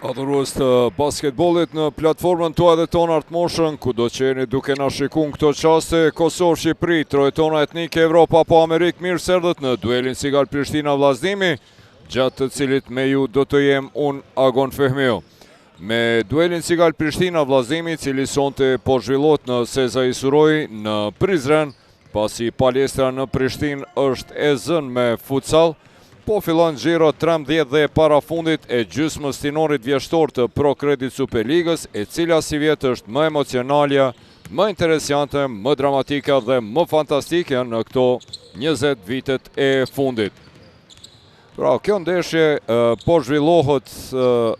Adhurues të basketbollit në platformën tuaj dhe tonë Artmoshën, ku do që jeni duke na shikun këto qaste, Kosovë, Shqipëri, trojtona etnike, Evropa po Amerikë, mirë serdhët në duelin Sigal Prishtina vllaznimi, gjatë të cilit me ju do të jem unë Agon Fehmiu. Me duelin Sigal Prishtina vllaznimi, cili sonte po zhvillot në Seza Isuroj në Prizren, pasi palestra në Prishtinë është e zënë me futsal. Po fillon xhiro 13 dhe para fundit e gjysmës tinorit vjeshtor të Pro Credit Superligës, e cila si vjetë është më emocionalja, më interesante, më dramatike dhe më fantastike në këto 20 vitet e fundit. Pra, kjo ndeshje po zhvillohet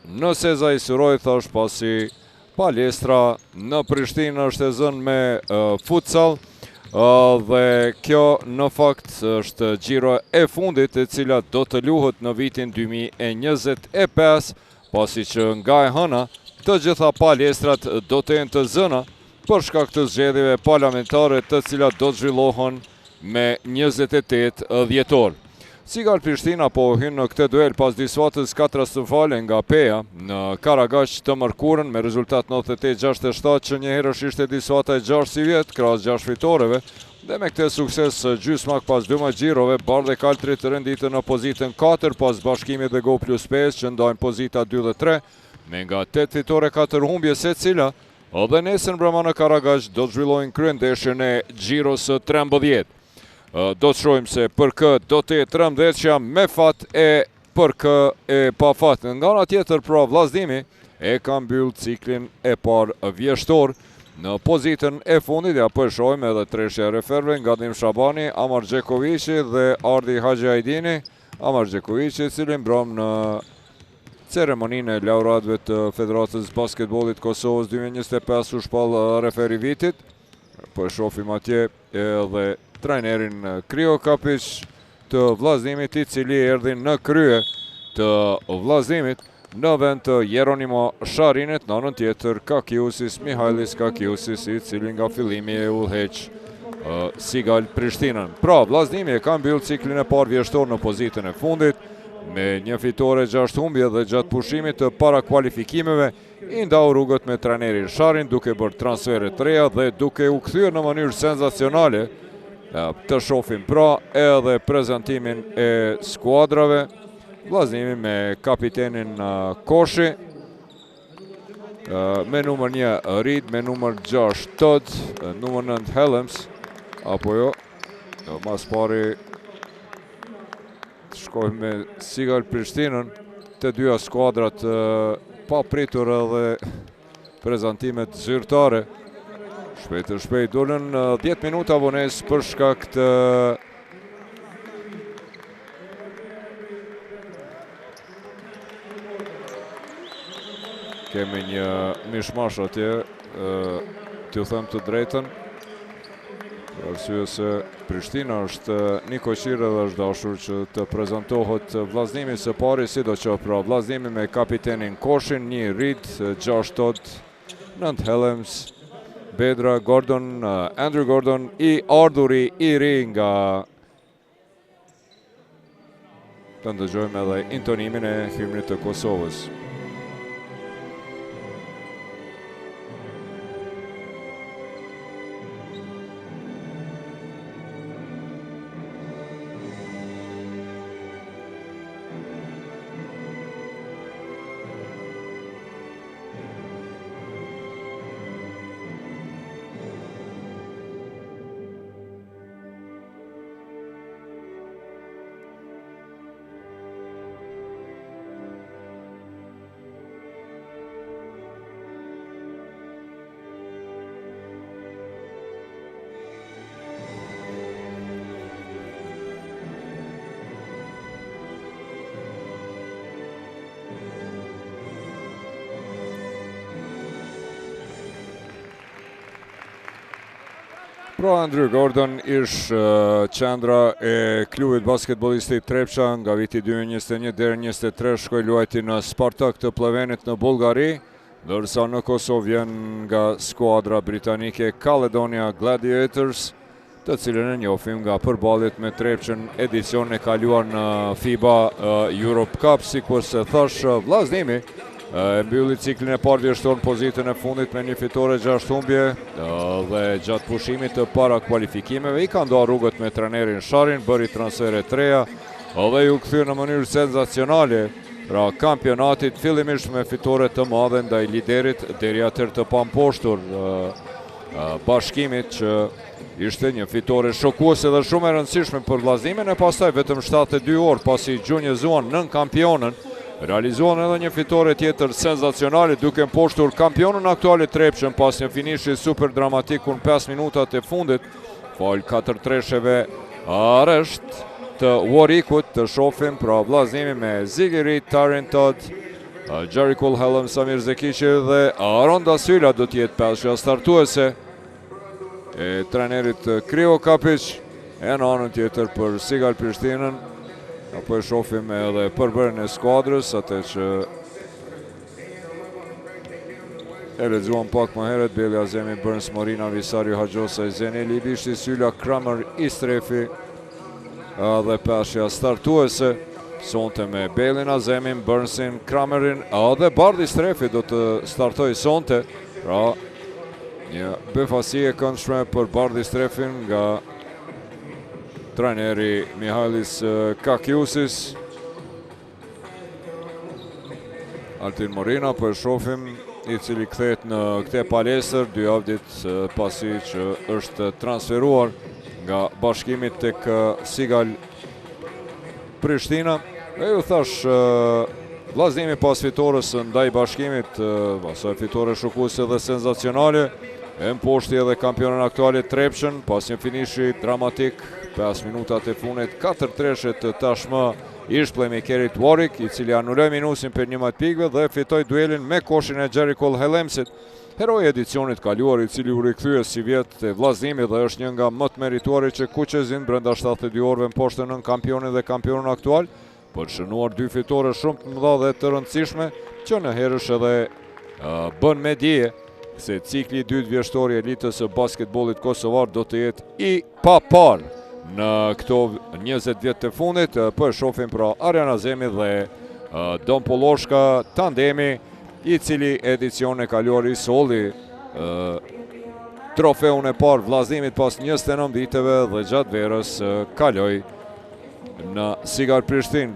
në Seza Isuroj, thash, pasi palestra në Prishtinë është e zënë me futsal. Dhe kjo në fakt është xhiro e fundit e cila do të luhet në vitin 2025, pasi që nga e hëna të gjitha palestrat do të jenë të zëna për shkak të zgjedhjeve parlamentare të cilat do të zhvillohen me 28 dhjetor. Sigal Prishtina po hyn në këtë duel pas disfatës katastrofale nga Peja në Karagaq të mërkurën me rezultat 98-67, që njëherësh ishte disfata e 6 si vjetë, krahas 6 fitoreve, dhe me këtë sukses gjysmak pas 12 xhirove, Bardh e Kaltrit renditën në pozitën 4 pas bashkimit dhe Go+5 që ndajnë pozita 2 dhe 3, me nga 8 fitore 4 humbje secila, dhe nesër mbrëma në Karagaq do të zhvillojnë kryendeshjen e xhiros 13. Do të shohim se për kë do të jetë 13 me fat e për kë e pa fat. Nga ana tjetër, pra, vllaznimi e ka mbyll ciklin e parë vjeshtor në pozitën e fundit. Ja po e shohim edhe treshja e referve, Gadim Shabani, Amar Gjekovici dhe Ardi Haxhi Ajdini. Amar Gjekovici, i cili mbram në ceremoninë e laureatëve të Federatës Basketbollit Kosovës 2025 u shpall referi vitit. Po e shohim atje edhe trajnerin Krio Kapic të vllaznimit, i cili erdhi në krye të vllaznimit në vend të Jeronimo Sharinit, në anën tjetër Kakiusis, Mihajlis Kakiusis, i cili nga fillimi e udhëheq Sigal Prishtinën. Pra, vllaznimi e ka mbyll ciklin e parë vjeshtor në pozitën e fundit, me një fitore 6 humbje dhe gjatë pushimit të para kualifikimeve, i ndau rrugët me trajnerin Sharin, duke bërë transfere të reja dhe duke u kthyer në mënyrë senzacionale. Të shohim pra edhe prezantimin e skuadrave, vllaznimi me kapitenin Koshi, me numër 1 Reed, me numër 6 Todd, numër 9 Helms, apo jo, mas pari të shkojmë me Sigal Prishtinën, të dyja skuadrat pa pritur edhe prezantimet zyrtare. Shpejt dolën 10 minuta vonesë për shkak të kemi një mishmash atje, t'ju them të drejtën, për arsye se Prishtina është një koqirë dhe është dashur që të prezantohet vllaznimi së pari, sidoqoftë pra vllaznimi me kapitenin Koshin, 1 Reed, 6 Todd, 9 Helms, Bedra, Gordon, Andrew Gordon, i ardhuri i ri nga, të ndëgjojmë edhe intonimin e himnit të Kosovës. Pra, Andrew Gordon ish qendra e klubit basketbollistik Trepça nga viti 2021 deri 23, shkoi luajti në Spartak të Plevenit në Bullgari, ndërsa në Kosovë vjen nga skuadra britanike Caledonia Gladiators, të cilën e njohim nga përballjet me Trepçën edicionin e kaluar në FIBA Europe Cup, sikur se thash, vllaznimi e mbylli ciklin e parë vjeshtor në pozitën e fundit me një fitore 6 humbje dhe gjatë pushimit të para kualifikimeve i ka ndarë rrugët me trenerin Sharin, bëri transfere të reja dhe ju kthyer në mënyrë senzacionale pra kampionatit, fillimisht me fitore të madhe ndaj liderit deri atëherë të pamposhtur Bashkimit që ishte një fitore shokuese dhe shumë e rëndësishme për vllaznimin e pastaj vetëm 72 orë pasi gjunjëzuan nën kampionën, realizuan edhe një fitore tjetër senzacionale duke mposhtur kampionën aktuale Trepçën pas një finishi super dramatik në 5 minutat e fundit, fal 4 tresheve aresht të Warikut. Të shohim pra vllaznimin me Zigiri Tarintod, Jerry Kulhellem, Samir Zekiqi dhe Aron Dasyla do t'jetë peshja startuese e trenerit Krivo Kapić, e në anën tjetër për Sigal Prishtinën apo e shohim edhe përbërjen e skuadrës, atë që e lexuam pak më herët: Beli Azemi, Burns, Morina, Visario, Haxhosa, Zeneli, Bishti, Syla, Kramer, Istrefi dhe peshja startuese sonte me Belin, Azemin, Burnsin, Kramerin dhe Bardi Istrefi do të startoj sonte, pra një befasi e këndshme për Bardi Strefin nga trajneri Mihajlis Kakiusis. Altin Morina po e shohim, i cili kthehet në këtë palestër 2 javë ditë pasi që është transferuar nga Bashkimi tek Sigal Prishtina. E ju thash vllaznimi pas fitores ndaj Bashkimit, pasoj fitore shokuese dhe senzacionale, e mposhti edhe kampionën aktuale Trepçën pas një finishi dramatik 5 minutat e fundit, 4 treshe të tashmë ish playmakerit Warwick, i cili anuloi minusin për 11 pikëve dhe fitoi duelin me koshin e Jerry Kulhellemsit, heroi edicionit kaluar, i cili u rikthye si vjet te vllaznimi dhe është një nga më të merituarit që Kuqezin brenda 72 orëve mposhte nën kampionin dhe kampionën aktual, për shënuar 2 fitore shumë të mëdha dhe të rëndësishme që në herësh edhe bën me dije se cikli i dytë vjeshtor i elitës së basketbollit kosovar do të jetë i papar në këto 20 vjet të fundit. Po e shohim pra Arjan Azemi dhe Don Polloshka, tandemi i cili edicion e kaluar i solli trofeun e parë vllaznimit pas 29 viteve dhe gjatë verës kaloi në Sigal Prishtinë.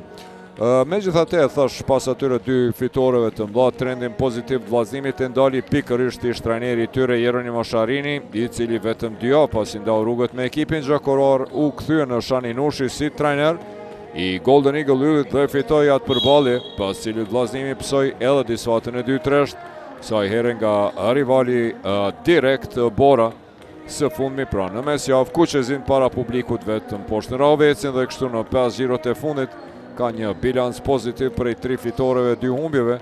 Megjithatë, thash, pas atyre 2 fitoreve të mëdha, trendin pozitiv vllaznimit e ndali pikërisht ish trajneri i tyre Jeronimo Masharini, i cili vetëm 2 javë pasi ndau rrugët me ekipin gjakorar u kthye në Shani Nushi si trajner i Golden Eagle Yllit dhe fitoi atë përballje, pas cilit vllaznimi psoi edhe disfatën e 2 tresht, kësaj here nga rivali direkt Bora. Së fundmi pra në mesjavë Kuqezin para publikut vetëm poshtë në Ravecin dhe kështu në 5 xhirot e fundit ka një bilans pozitiv prej 3 fitoreve 2 humbjeve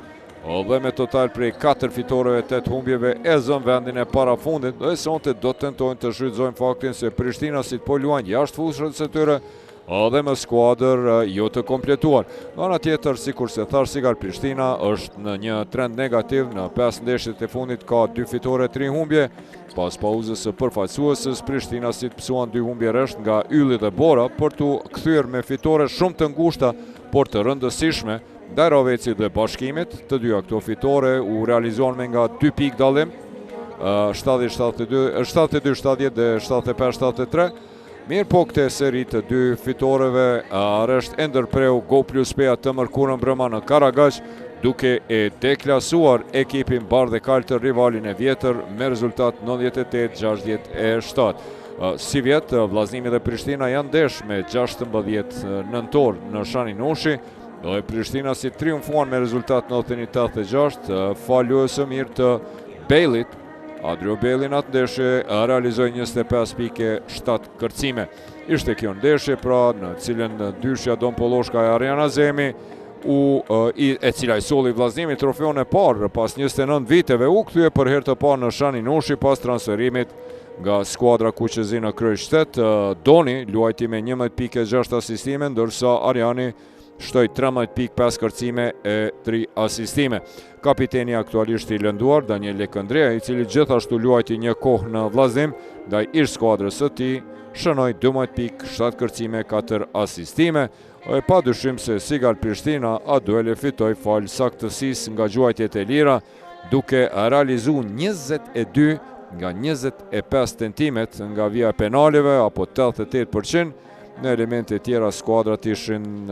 dhe me total prej 4 fitoreve 8 humbjeve e zën vendin e para fundit dhe sonte do të tentojnë të shfrytëzojnë faktin se prishtinasit po luajnë jashtë fushës së tyre dhe me skuadër jo të kompletuar. Nga ana tjetër, sikur se thash, Sigal Prishtina është në një trend negativ, në 5 ndeshjet e fundit ka 2 fitore 3 humbje. Pas pauzës së përfaqësuesës, prishtinasit psuan 2 humbje rresht nga Ylli dhe Bora për t'u kthyer me fitore shumë të ngushta, por të rëndësishme ndaj Ravecit dhe Bashkimit. Të dyja këto fitore u realizuan me nga 2 pikë dallim, 72-70 dhe 75-73. Mirë po këte seri të 2 fitoreve rresht e ndërpreu Go Plus Peja të mërkurën brëma në Karagaq, duke e deklasuar ekipin Bardh e Kaltër, rivalin e vjetër, me rezultat 98-67. Si vjetë, vllaznimi dhe Prishtina janë ndesh me 16 nëntor në Shani Nushi, dhe Prishtina si triumfuan me rezultat 91-86, faluese mirë të Belit. Adrio Beli në atë ndeshje realizoi 25 pike 7 kërcime. Ishte kjo ndeshje pra në cilën dyshja Don Polloshka e Arjan Azemi e cila i solli vllaznimin trofeun e parë pas 29 viteve, u kthye për herë të parë në Shani Nushi pas transferimit nga skuadra Kuqezi në kryeqytet. Doni luajti me 11 pike 6 asistime, ndërsa Arjani shtoi 13 pikë 5 kërcime e 3 asistime. Kapiteni aktualisht i lënduar Daniel Lekëndrea, i cili gjithashtu luajti një kohë në vllaznim ndaj ish skuadrës së tij, shënoi 12 pikë, 7 kërcime, 4 asistime. E pa dyshim se Sigal Prishtina a duele fitoi fal saktësisë nga gjuajtjet e lira, duke realizu 22 nga 25 tentimet nga vija penaleve, apo 88%. Në elemente tjera skuadrat ishin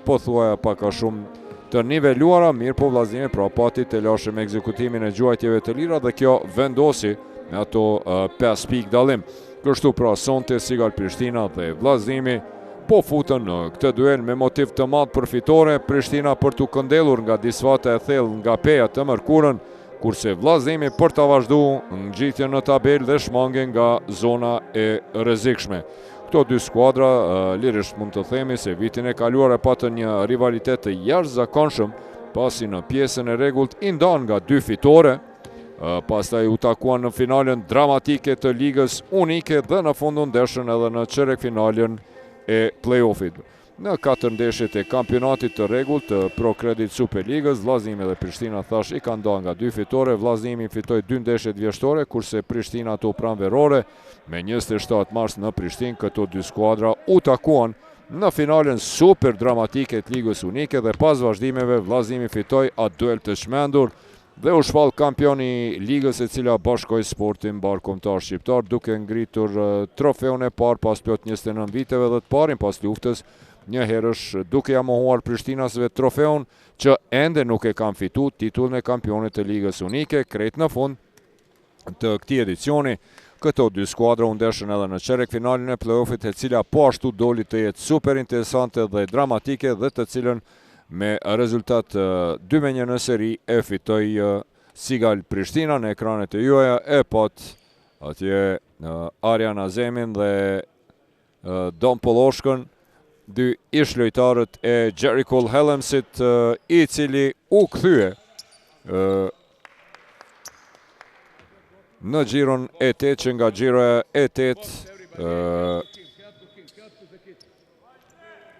pothuaja pak a shumë të niveluara, mirë po vllaznimi pra pati të lashe me ekzekutimin e gjuajtjeve të lira dhe kjo vendosi me ato 5 pikë dallim. Kështu pra sonte Sigal Prishtina dhe vllaznimi po futën në këtë duel me motiv të madh për fitore, Prishtina për t'u këndellur nga disfata e thellë nga peja të mërkurën, kurse vllaznimi për ta vazhduar ngjitjen në tabelë dhe shmangen nga zona e rrezikshme. Këto dy skuadra, lirisht mund të themi se vitin e kaluar e patën një rivalitet të jashtëzakonshëm, pasi në pjesën e rregullt i ndan nga 2 fitore, pastaj u takuan në finalen dramatike të ligës unike dhe në fundun ndeshën edhe në çerekfinalen e play-offit. Në 4 ndeshjet e kampionatit të rregullt të Pro Credit Superligës, Vllaznimi dhe Prishtina thash i kanë ndarë nga 2 fitore, Vllaznimi fitoi 2 ndeshjet vjeshtore, kurse Prishtina ato pranverore. Me 27 mars në Prishtinë, këto dy skuadra u takuan në finalen super dramatike të ligës unike dhe pas vazhdimeve Vllaznimi fitoi atë duel të çmendur dhe u shpall kampioni ligës e cila bashkoi Sportin Barkombëtar Shqiptar, duke ngritur trofeun e parë pas plot 29 viteve dhe të parin pas luftës, një herësh duke ja mohuar Prishtinasve trofeun që ende nuk e kanë fituar titullin e kampionit të ligës unike. Krejt në fund të këtij edicioni, këto dy skuadra u ndeshën edhe në çerekfinalen e play-offit, e cila po ashtu doli të jetë super interesante dhe dramatike dhe të cilën me rezultat 2-1 në seri e fitoi Sigal Prishtina. Në ekranet e juaja e pat atje Arjan Azemin dhe Don Polloshkën, dy ishlojtarët e Jericho Hellemsit, i cili u kthye në gjiron e 8, që nga gjiroja e 8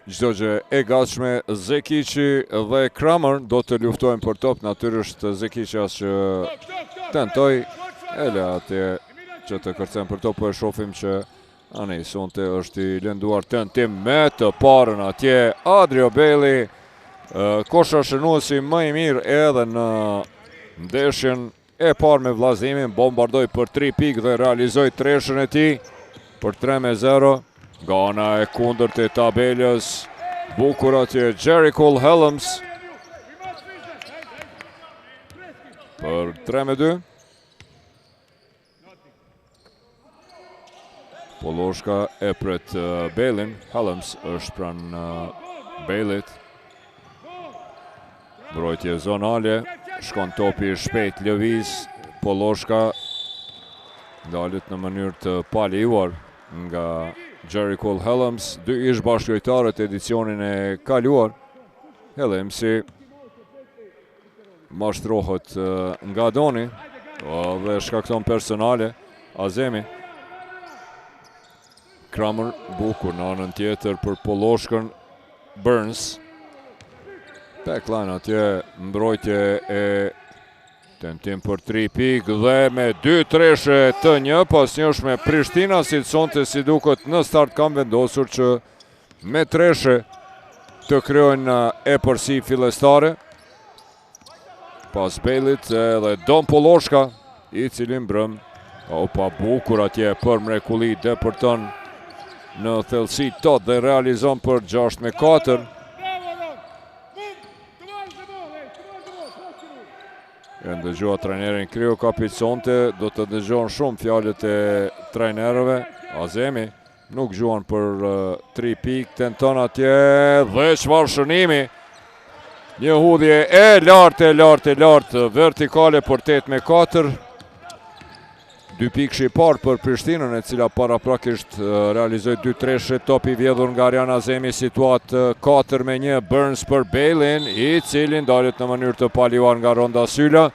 çdo gjë e gatshme. Zekiqi dhe Kramer do të luftojnë për top, natyrisht Zekiqi as që tentoi ele atje që të kërcen për top, po e shohim që anej sonte është i lënduar tentim me të parën atje. Adrio Bailey, kosha shënuesi më i mirë edhe në ndeshjen e parë me vllaznimin, bombardoi për 3 pikë dhe realizoi treshën e tij për 3-0. Nga ana e kundërt e tabelës, bukur atje Jericho Hellems për 3-2. Polloshka e pret Bailin, Hellems është pranë Bailit. Mbrojtje zonale, shkon topi shpejt, lëviz, Polloshka dalet në mënyrë të palejuar nga Jericho Hellems, dy ish bashkëlojtarët edicionin e kaluar. Hellemsi mashtrohet nga doni dhe shkakton personale Azemi. Kramer bukur në anën tjetër për Polloshkën, Burns. Backline atje, mbrojtje e tentim për 3 pikë dhe me 2 treshe të një pasnjëshme. Prishtina si të sonte si duket në start kam vendosur që me treshe të kryojnë e përsi fillestare. Pas Bailit edhe Don Polloshka, i cili mbrëm, opa bukur atje për mrekulli, depërton në thellësi tot dhe realizon për 6-4. E ndëgjua trajnerin Krijo Kapiconte, do të dëgjohen shumë fjalët e trajnerëve. Azemi nuk gjuan për 3 pikë, tenton atje dhe çfarë shënimi. Një hudhje e lartë, vertikale për 8-4. 2 pikë i parë për Prishtinën, e cila paraprakisht realizoi 2 treshe, topi vjedhur nga Arjan Azemi, situatë 4-1, Burns për Bailin, i cili ndalet në mënyrë të paliuar nga Ronda Syla.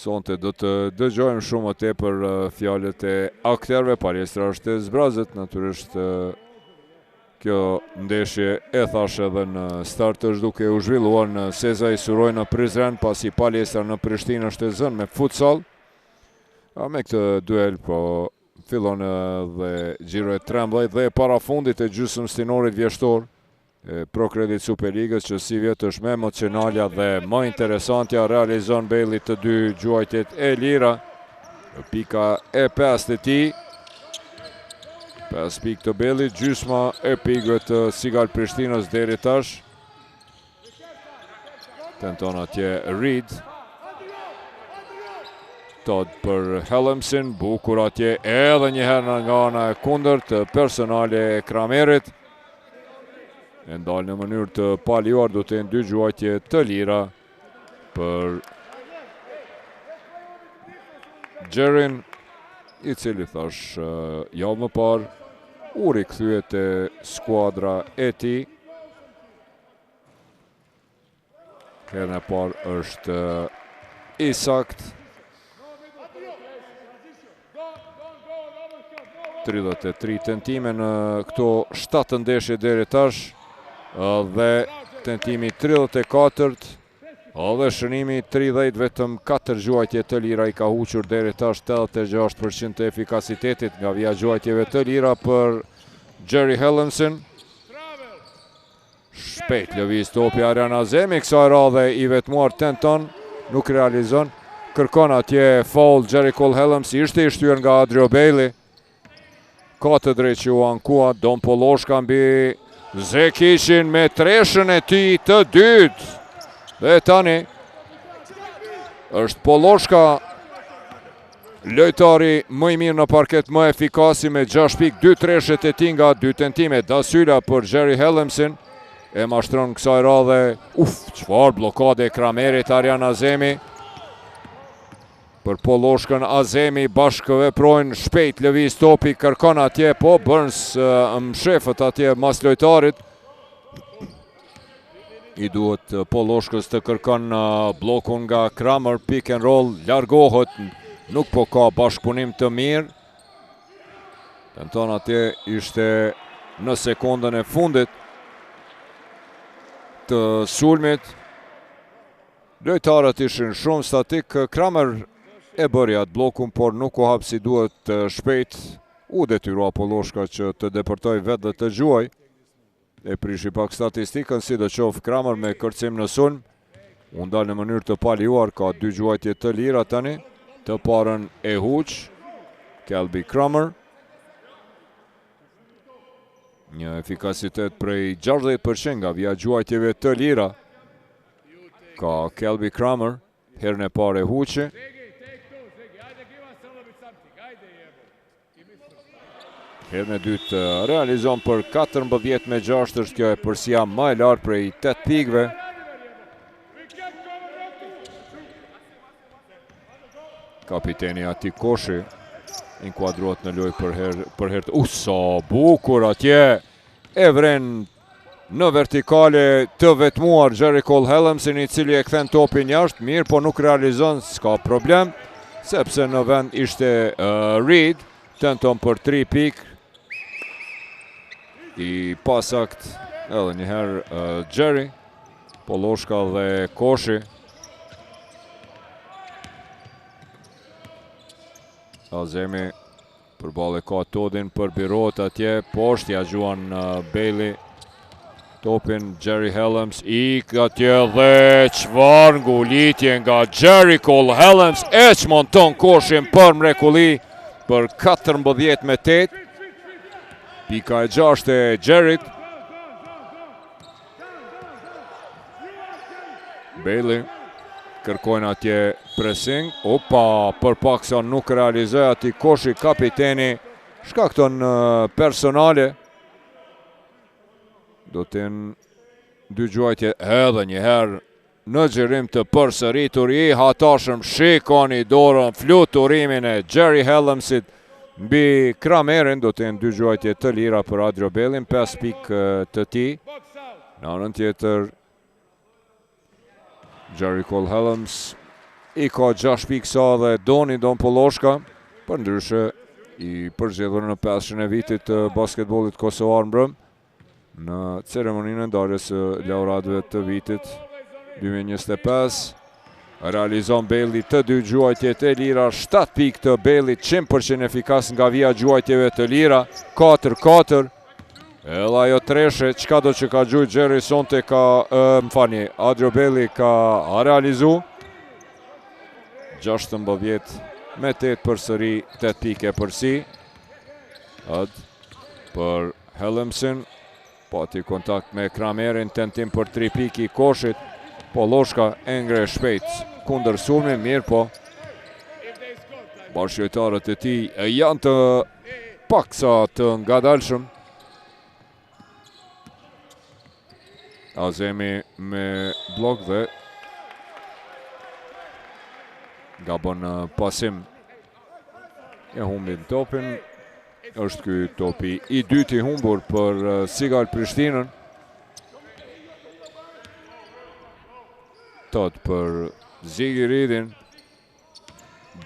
Sonte do të dëgjojmë shumë më tepër fjalët e aktorëve. Palestra është e zbrazët, natyrisht Kjo ndeshje e thash edhe në start është duke u zhvilluar në Sezai Suroj në Prizren, pasi palestra në Prishtinë është e zënë me futsal. Me këtë duel po fillon dhe gjiro e 13 dhe para fundit e gjysmë stinorit vjeshtor e Procredit Superligës, që si vjetë është më emocionalja dhe më interesantja, realizon Bailey të dy gjuajtjet e lira. Pika e 5 të tij. 5 pikë të Bailey, gjysma e pikëve të Sigal Prishtinës deri tash. Tenton atje Reed. Todd për Hellemsin, bukur atje edhe njëherë nga ana e kundërt personale e Kramerit. E ndalë në mënyrë të paljuar, do të jenë dy gjuajtje të lira për Gjerin, i cili thash javë më parë u rikthye te skuadra e tij. Herën e parë është i saktë. 33 tentime në këto 7 ndeshje deri tash dhe tentimi 34 dhe shënimi 30, vetëm 4 gjuajtje të lira i ka huqur deri tash, 86% të efikasitetit nga vija gjuajtjeve të lira për Jerry Hellemsin. Shpejt lëviz topi Arjan Azemi, kësaj radhe i vetmuar tenton, nuk realizon, kërkon atje foul Jerry Cole Hellems, ishte i shtyr nga Adrio Bailey. Ka të drejtë që u ankua Don Poloshka mbi Zekishin me treshën e tij të dytë. Dhe tani është Poloshka lojtari më i mirë në parket, më efikasi me 6 pikë, 2 treshet e tij nga 2 tentime. Dasyla për Jerry Hellemsin e mashtron kësaj radhe. Çfarë bllokade e Kramerit Arjan Azemi. Për Poloshkën Azemi bashkëveprojnë, shpejt lëviz topi, kërkon atje, po Burns mshefët atje mas lojtarit. I duhet Poloshkës të kërkon blokun nga Kramer, pick and roll, largohet, nuk po ka bashkëpunim të mirë. Tenton atje, ishte në sekondën e fundit të sulmit. Lojtarët ishin shumë statik, Kramer e bëri atë blokun, por nuk u hap si duhet shpejt. U detyrua Poloshka që të depërtoj vetë dhe të gjuaj. E prishi pak statistikën, si do qoftë Kramer me kërcim në sulm. U ndal në mënyrë të paljuar, ka 2 gjuajtje të lira tani. Të parën e huq Kelby Kramer. Një efikasitet prej 60% nga vija gjuajtjeve të lira ka Kelby Kramer, herën e parë e huqi. Herën e dytë realizon për 14-6, është kjo e përsia më e lartë prej 8 pikëve. Kapiteni Ati Koshi inkuadrohet në lojë për herë. Sa bukur atje, e vren në vertikale të vetmuar Jerry Cole Hellemsin, i cili e kthen topin jashtë, mirë po nuk realizon, s'ka problem, sepse në vend ishte Reed, tenton për 3 pikë. I pasakt edhe njëherë Jerry, Poloshka dhe Koshi. Azemi përballë ka Todin për Birot atje, poshtë ja gjuan Bailey. Topin Jerry Hellems, atje dhe çfarë ngulitje nga Jerry Cole Hellems, e çmonton Koshin për mrekulli për 14-8. Pika e 6 e Jerryt. Bailey kërkojnë atje pressing. Për paksa nuk realizoi Ati Koshi, kapiteni shkakton personale. Do të jenë 2 gjuajtje edhe njëherë në xhirim të përsëritur, i hatashëm, shikoni dorën, fluturimin e Jerry Hellemsit mbi Kramerin. Do të jenë 2 gjuajtje të lira për Adrio Bailey, 5 pikë të tij. Në anën tjetër Jerry Cole Hellems i ka 6 pikë sa dhe Don Poloshka, për ndryshe i përzgjedhur në 500 e vitit të basketbollit kosovar mbrëm. në ceremoninë e ndarjes së laureatëve të vitit 2025. Realizon Bailey të dy gjuajtjet e lira, 7 pikë të Bailey, 100% efikas nga vija gjuajtjeve të lira, 4-4. Edhe ajo treshe, qka do që ka gjujt Jerry Sonte Adrio Bailey ka realizu. 16-8 për sëri, 8 pike për si. Për Hellemsen, pati kontakt me Kramerin, tentim për 3 piki i koshit, po Loshka engre shpejt kundër sulmi, mirë po. Bashkëtarët e tij janë të paksa të ngadalshëm. Azemi me blok dhe gabon pasim e humbin topin. Është ky topi i dyti humbur për Sigal Prishtinën. Todd për Zigiridin.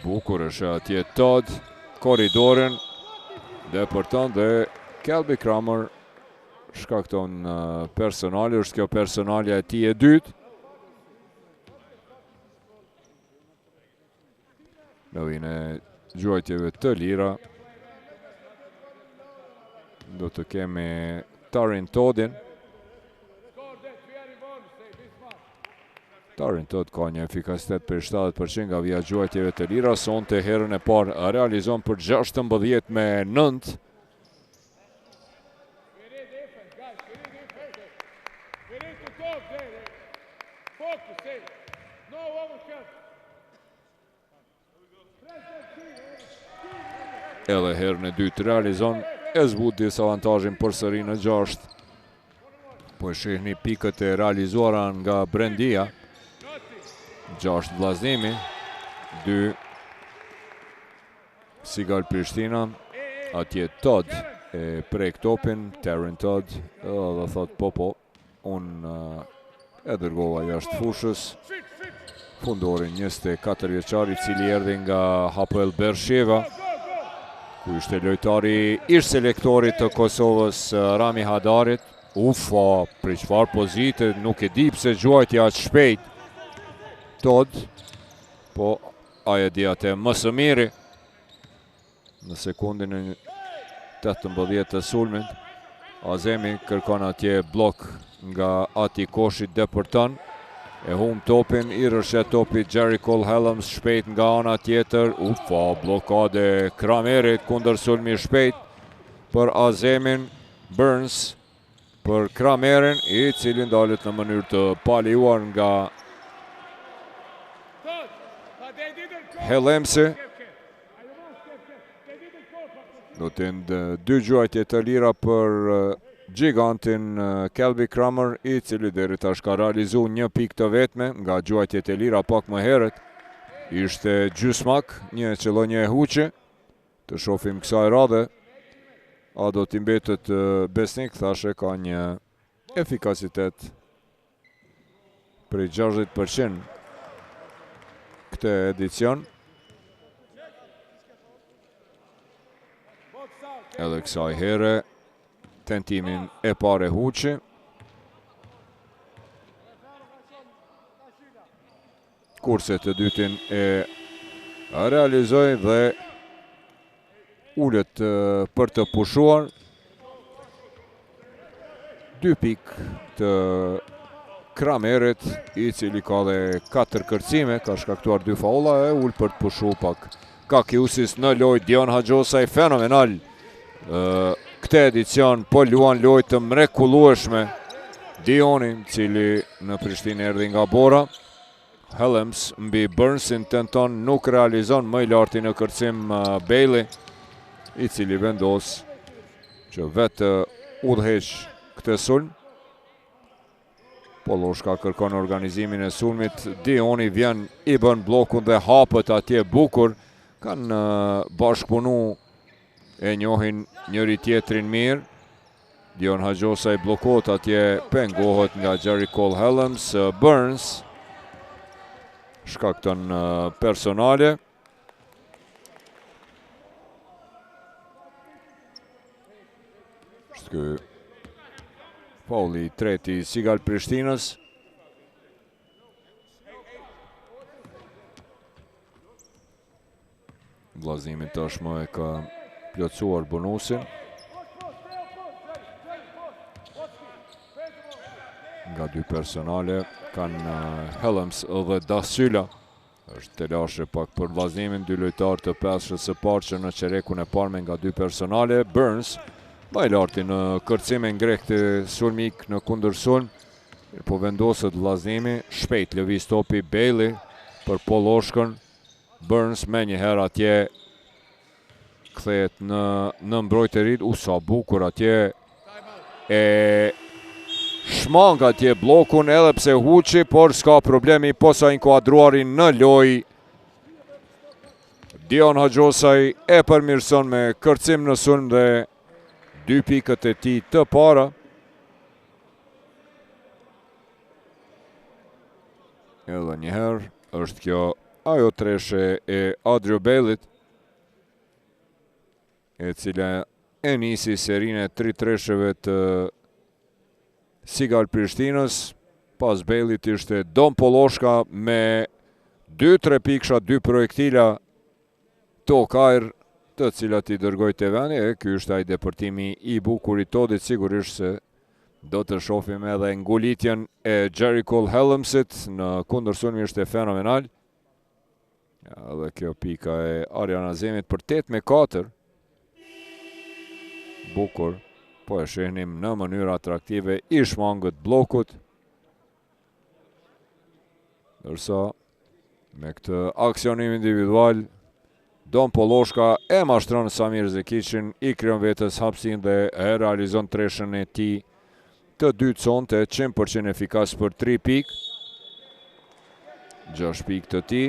Bukur është atje Todd, korridorin depërton dhe Kelby Kramer shkakton personali, është kjo personalja e tij e dytë. Në vijnë gjuajtjeve të lira. Do të kemi Tarin Toddin. Tarin Todd ka një efikasitet për 70% nga vija gjuajtjeve të lira. Sonte herën e parë realizon për 16-9. Edhe herën e dytë realizon, e zbut disavantazhin për sëri në 6. Po e shihni pikët e realizuara nga Brendia. 6 vllaznimi, 2 Sigal Prishtina, atje Todd e prek topin, Tarin Todd, dhe thot po, unë e dërgova jashtë fushës. Fundorin 24 vjeçari, cili erdhi nga Hapoel Bersheva, ku ishte lojtari ish selektorit të Kosovës Rami Hadarit. Ufa, për çfarë pozite, nuk e di pse gjuajtja aq shpejt Todd, po aje di atë më së miri. Në sekundin e 18 të sulmit, Azemi kërkon atje blok nga ati koshit depërton, e hum topin, i rrshet topi Jerry Cole Hellems shpejt nga ana tjetër. Ufa, blokade Kramerit, kundër sulmi shpejt për Azemin. Burns për Kramerin, i cili ndalet në mënyrë të paliuar nga Hellemsi. Do të ndë 2 gjuajtje të lira për gigantin Kelby Kramer, i cili deri tash ka realizu 1 pikë të vetme nga gjuajtjet e lira pak më herët. Ishte gjysmak, një qëllonje e huqe. Të shofim kësaj radhe, a do t'i mbetet besnik, thashe ka një efikasitet prej 60% këtë edicion. Edhe kësaj here, tentimin e pare huqi. Kurse të dytin e realizoj dhe ullet për të pushuar. 2 pik të Kramerit, i cili ka dhe 4 kërcime, ka shkaktuar 2 faulla, e ull për të pushu pak Kakiusis në lojt. Dion Haxhosaj fenomenal. Këtë edicion po luan lojt të mrekullueshme. Dionin, cili në Prishtinë erdhi nga Bora. Hellems mbi Burnsin tenton, nuk realizon, më i larti në kërcim Bailey, i cili vendos që vetë udhëheq këtë sulm. Po Loshka kërkon organizimin e sulmit. Dioni vjen, i bën blokun dhe hapët atje bukur. Kanë bashkëpunu, e njohin njëri tjetrin mirë. Dion Haxhosaj blokot atje, pengohet nga Jerry Cole Hellems. Burns shkakton personale. Është ky Faulli i treti i Sigal Prishtinës. Vllaznimi tashmë e ka plotësuar bonusin. Nga dy personale kanë Helms dhe Dasyla. Është telashe pak për vllaznimin, dy lojtarë të peshës së parë që në qerekun e parë me nga dy personale. Burns më i larti në kërcime ngrehtë sulmik në kundër sulm. Po vendoset vllaznimi, shpejt lëviz topi Bailey për Paul Oshkën. Burns me njëherë atje kthehet në mbrojtërit. Sa bukur atje e shmang atje blokun edhe pse huqi, por s'ka problemi posa inkuadruari në loj. Dion Haxhosaj e përmirëson me kërcim në sulm dhe 2 pikët e tij të para. Edhe njëherë është kjo ajo treshe e Adrio Bellit, e cila e nisi serinë e 3 tresheve të Sigal Prishtinës. Pas Bellit ishte Don Poloshka me 2-3 piksha, 2 projektila tokajr, të cilat i dërgoj të veni, e ky është ai depërtimi i bukur i Todit. Sigurisht se do të shohim edhe ngulitjen e Jericho Helmsit në kundërsulmi, ishte fenomenal. Edhe kjo pika e Arjan Azemit për 8-4. Bukur, po e shihnim në mënyrë atraktive i shmangët blokut. Ndërsa me këtë aksionim individual Don Poloshka e mashtron Samir Zekiqin, i krijon vetes hapësinë dhe e realizon treshën e tij të dytë sonte, 100% efikas për 3 pikë. 6 pikë të tij.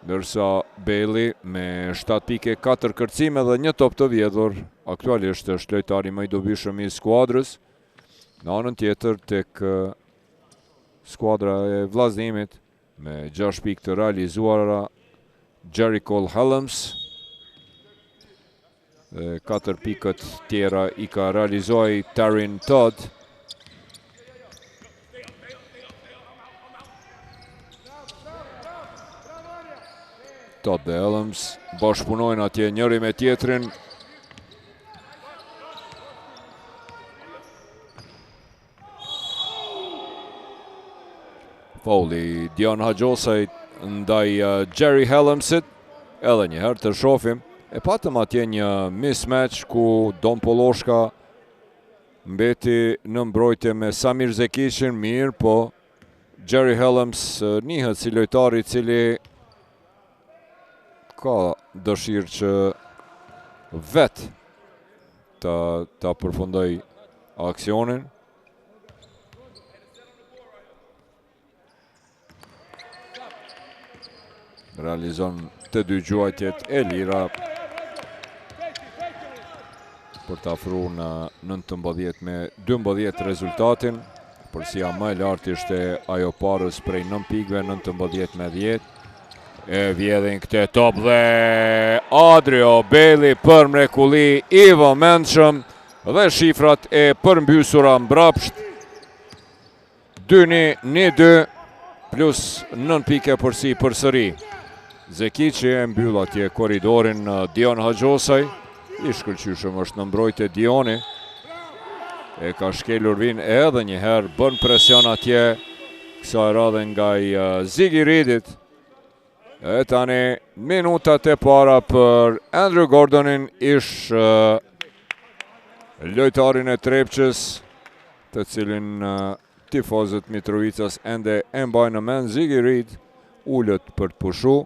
Ndërsa Bailey me 7 pike, 4 kërcime dhe 1 top të vjedhur, aktualisht është lojtari më i dobishëm i skuadrës. Në anën tjetër tek skuadra e vllaznimit me 6 pikë të realizuara Jericho Helms, dhe 4 pikët tjera i ka realizuar Tarin Todd. Todd dhe Helms bashkëpunojnë atje njëri me tjetrin. Faulli Dion Haxhosaj ndaj Jerry Helmsit. Edhe njëherë të shohim, e patëm atje një mismatch ku Don Poloshka mbeti në mbrojtje me Samir Zekiqin, mirë, po Jerry Helms njihet si lojtari i cili ka dëshirë që vetë ta përfundoj aksionin. Realizon të dy gjuajtjet e lira për të afruar në 19 me 12 rezultatin. Përsia më e lartë ishte ajo parës prej 9 pikëve, 19 me 10. E vjedhin këte top dhe Adrio Belli për mrekulli i vëmendshëm dhe shifrat e përmbysura mbrapsht. 2-1-2 plus 9 pike përsi përsëri. Zekiqi e mbyll atje korridorin Dion Haxhosaj, i shkëlqyshëm është në mbrojtje Dioni. E ka shkelur vin edhe njëherë, bën presion atje, kësaj radhe nga Ziggy Reedit. E tani minutat e para për Andrew Gordonin, ish lojtarin e Trepçës, të cilin tifozët Mitrovicas ende e mbajnë në mend. Ziggy Reed ullët për të pushu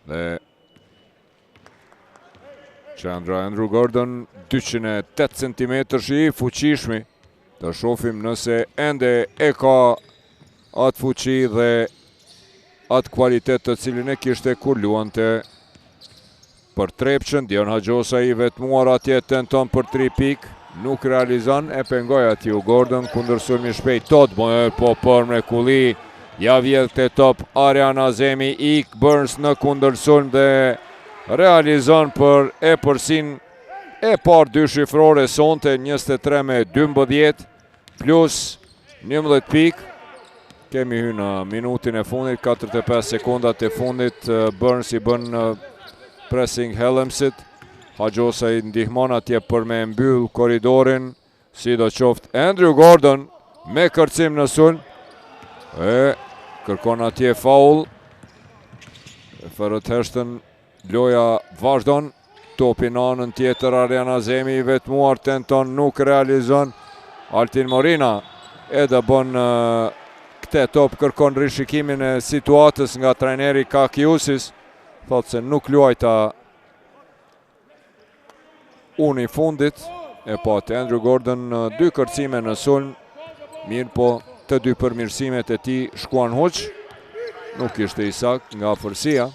dhe Andrew Gordon 208 cm i fuqishmi. Të shohim nëse ende e ka atë fuqi dhe atë kualitet të cilin e kishte kur luante për Trepçën. Dion Haxhosaj i vetmuar atje, tenton për 3 pikë, nuk realizon, e pengoj atje Gordon kundër sulmi shpejt. Todd po për mrekulli, ja vjedh te top Arjan Azemi, ik Burns në kundër sulm dhe realizon për përsin e par 2 shifrore sonte, 23 me 12. plus 11 pik. Kemi hy në minutin e fundit, 45 sekundat e fundit. Burns I bën pressing Hellemsit. Hajosaj ndihmon atje për me mbyll korridorin. Si do qoftë Andrew Gordon me kërcim në sulm. E kërkon atje faul. Ferret Heshton, loja vazhdon. Topi në anën tjetër, Arjan Azemi I vetmuar, tenton, nuk realizon. Altin Morina edhe bën këtë top, kërkon rishikimin e situatës nga trajneri Kakiusis. Thot se nuk luajta unë I fundit. E po të Andrew Gordon 2 kërcime në sulm. Mirë po të 2 përmirësimet e tij shkuan hoq. Nuk ishte I sakt nga afërsia.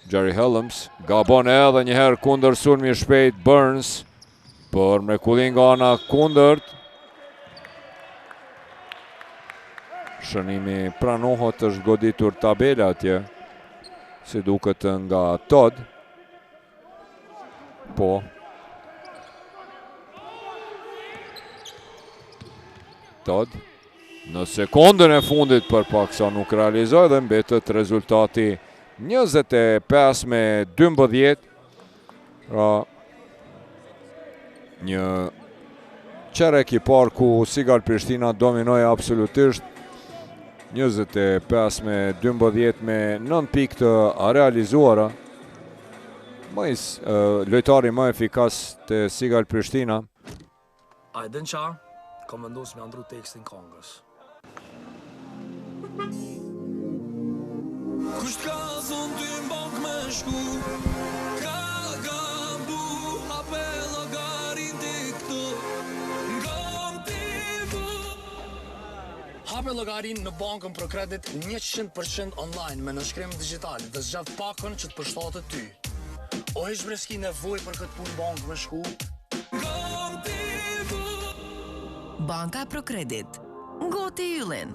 Jerry Hellems gabon edhe njëherë kundër sulmi I shpejt Burns. Por mrekulli nga ana kundërt. Shënimi pranohet, është goditur tabela atje. Si duket nga Todd. Po. Todd në sekondën e fundit për paksa nuk realizoi dhe mbetet rezultati 25-12. Pra një qerek I parë ku Sigal Prishtina dominoi absolutisht. 25-12 me 9 pikë të realizuara. Lojtari më efikas të Sigal Prishtina. Aydın Çağ, kam vendosur me ndru tekstin këngës. Kusht ka zonë ty m'bank me shku, ka gambu, hape llogarin ti këtu, ngam ti bu. Hape llogarin në bankën ProCredit 100% online me nënshkrim digital dhe zgjat pakën që të përshtatet ty. O hiç s'ki nevojë për këtë punë bank me shku, ngam ti bu. Banka ProCredit. Ngoti yllin.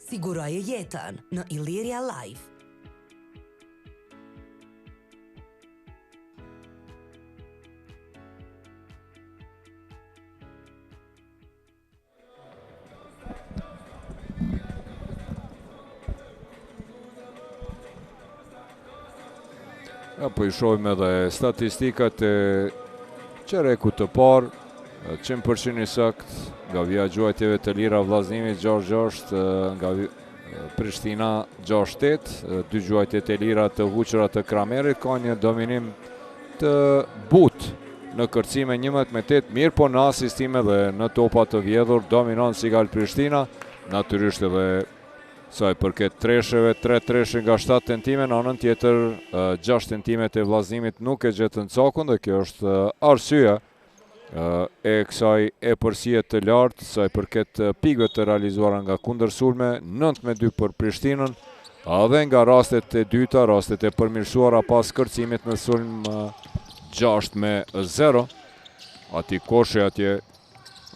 Siguroje jetën në Illyria Life. Po I shohim edhe statistikat e qerekut të parë. 100% I sakt nga vjaxhuajtjeve të lira vllazimit 6-6, nga Prishtina 6-8, 2 gjuajtjet e lira të huqura të Kramerit, ka një dominim të butë në kërcime 11-8, mirë po në asistime dhe në topa të vjedhur dominon Sigal Prishtina, natyrisht edhe sa I përket tresheve, 3 treshe nga 7 tentime, në anën tjetër 6 tentimet e vllazimit nuk e gjetën cakun dhe kjo është arsyeja e kësaj e përsie të lartë, sa I përket pikëve të realizuara nga kundërsulme, 9-2 për Prishtinën, edhe nga rastet e dyta, rastet e përmirësuara pas kërcimit në sulm 6-0. Ati Koshi atje,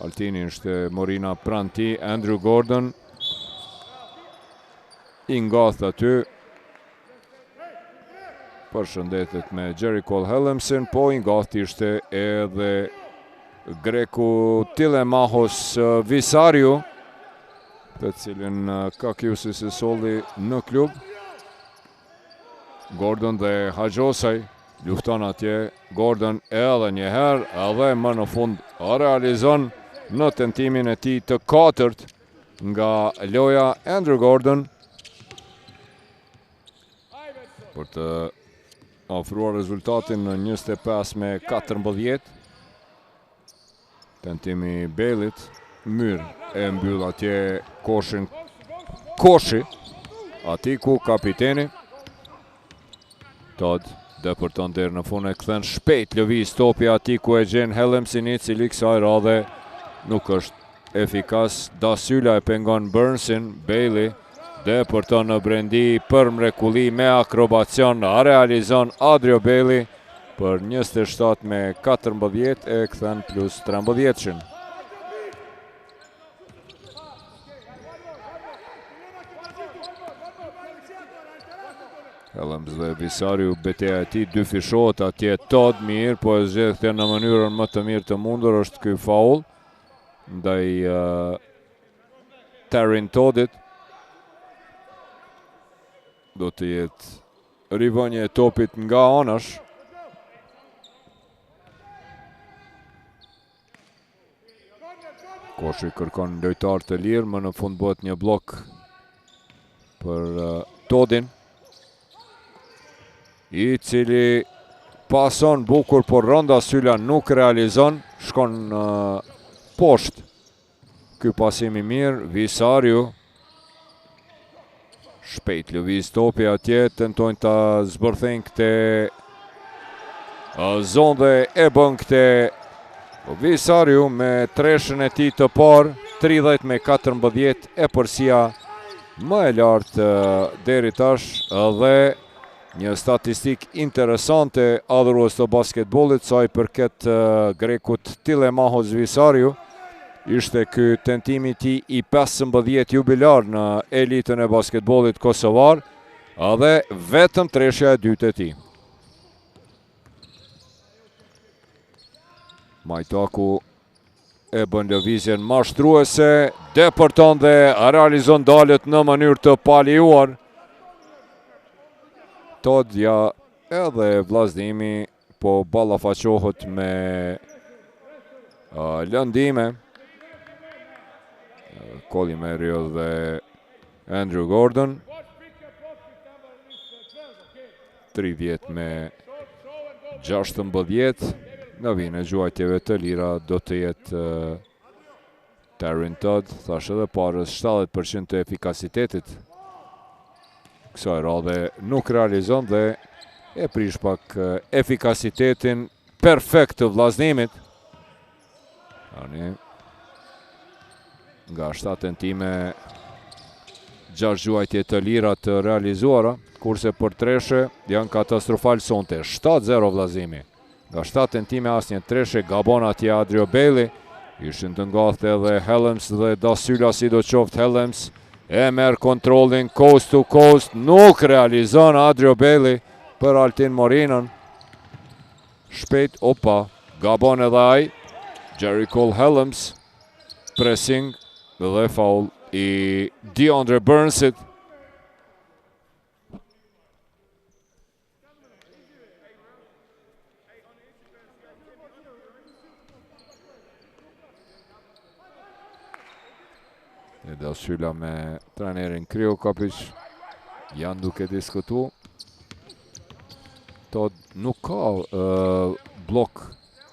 Altini ishte Morina Pranti, Andrew Gordon I ngath aty. Përshëndetet me Jerry Cole Hellemsin, po I ngath ishte edhe Greku Tilemahos Visariu, të cilin Kakiusis I solli në klub. Gordon dhe Hajosaj lufton atje. Gordon edhe njëherë, edhe më në fund realizon në tentimin e tij të 4 nga loja Andrew Gordon për të ofruar rezultatin në 25-14. Tentimi Belit, mirë e mbyll atje Koshin. Koshi, ati ku kapiteni. Todd depërton deri në fund e kthen shpejt lëviz topi ati ku e gjen Hellemsin I cili kësaj radhe nuk është efikas. Dasyla e pengon Burnsin, Bailey depërton në brendi për mrekulli me akrobacion, realizon Adrio Bailey për 27-14 e kthen plus 13-shin. Helms dhe Visariu, beteja e tij, dy fishohet atje Todd mirë, po e zgjedh këtë në mënyrën më të mirë të mundur, është ky faul ndaj Tarin Toddit. Do të jetë rivënje e topit nga anash. Koshi kërkon lojtar të lirë, më në fund bëhet një blok për Toddin, i cili pason bukur, por Ronda Sylla nuk realizon, shkon poshtë. Ky pasim i mirë, Visariu shpejt lëviz topi atje, tentojnë ta zbërthejnë këte zonë dhe e bën këte Visariu me treshën e tij të parë, 30-14 e përsia më e lartë deri tash, dhe një statistik interesante adhurues të basketbollit sa i përket grekut Tilemahos Visariu. Ishte ky tentimi i tij i 15 jubilar në elitën e basketbollit kosovar, dhe vetëm treshja e dytë e tij. Majtaku e bën lëvizjen mashtruese, depërton dhe realizon dalët në mënyrë të paliuar. Todd ja edhe vllaznimi, po ballafaqohet me lëndime. Colimerio dhe Andrew Gordon. 30-16. Në vinë e gjuajtjeve të lira do të jetë Tarin Todd, thash edhe parës 70% të efikasitetit. Kësaj radhe nuk realizon dhe e prish pak efikasitetin perfekt të vllaznimit. Nga 7 tentime, 6 gjuajtje të lira të realizuara, kurse për treshe janë katastrofal sonte. 7-0 vllazimi. Nga 7 tentime asnjë treshe, gabon atje Adrio Bailey. Ishin të ngathtë edhe Helms dhe Da Sylla, sidoqoftë Helms e merr kontrollin coast to coast, nuk realizon Adrio Bailey për Altin Morinën. Shpejt, gabon edhe ai. Jericho Helms, pressing dhe foul i DeAndre Burnsit. Da Sylla me trenerin Krio Kapic janë duke diskutu. Todd nuk ka blok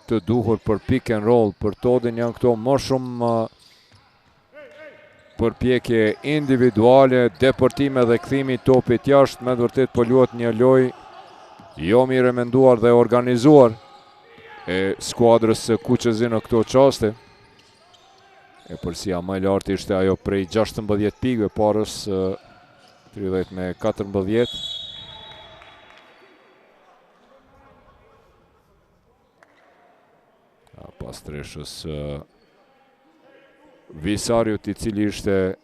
të duhur për pick and roll për Toddin, janë këto më shumë përpjekje individuale, depërtime dhe kthimi topit jashtë. Me vërtet po luhet një lojë jo mirë menduar dhe organizuar e skuadrës së Kuqezi në këto çaste. E përsia më e lartë ishte ajo prej 16 pikëve, parës 30-14. Pas treshës Visariut, i cili ishte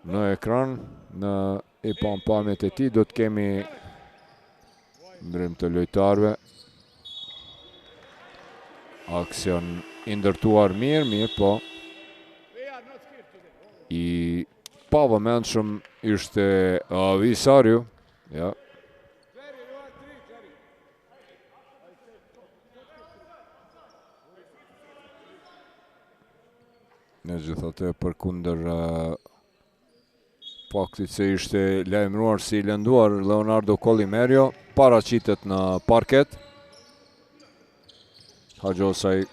në ekran, në i pamjet e tij, do të kemi ndrim të lojtarëve. Aksion i ndërtuar mirë, po i pavëmendshëm ishte Visariu. Ja. Në gjithatë përkundër faktit se ishte lajmëruar si i lënduar Leonardo Colimerio, paraqitet në parket. Hajosaj,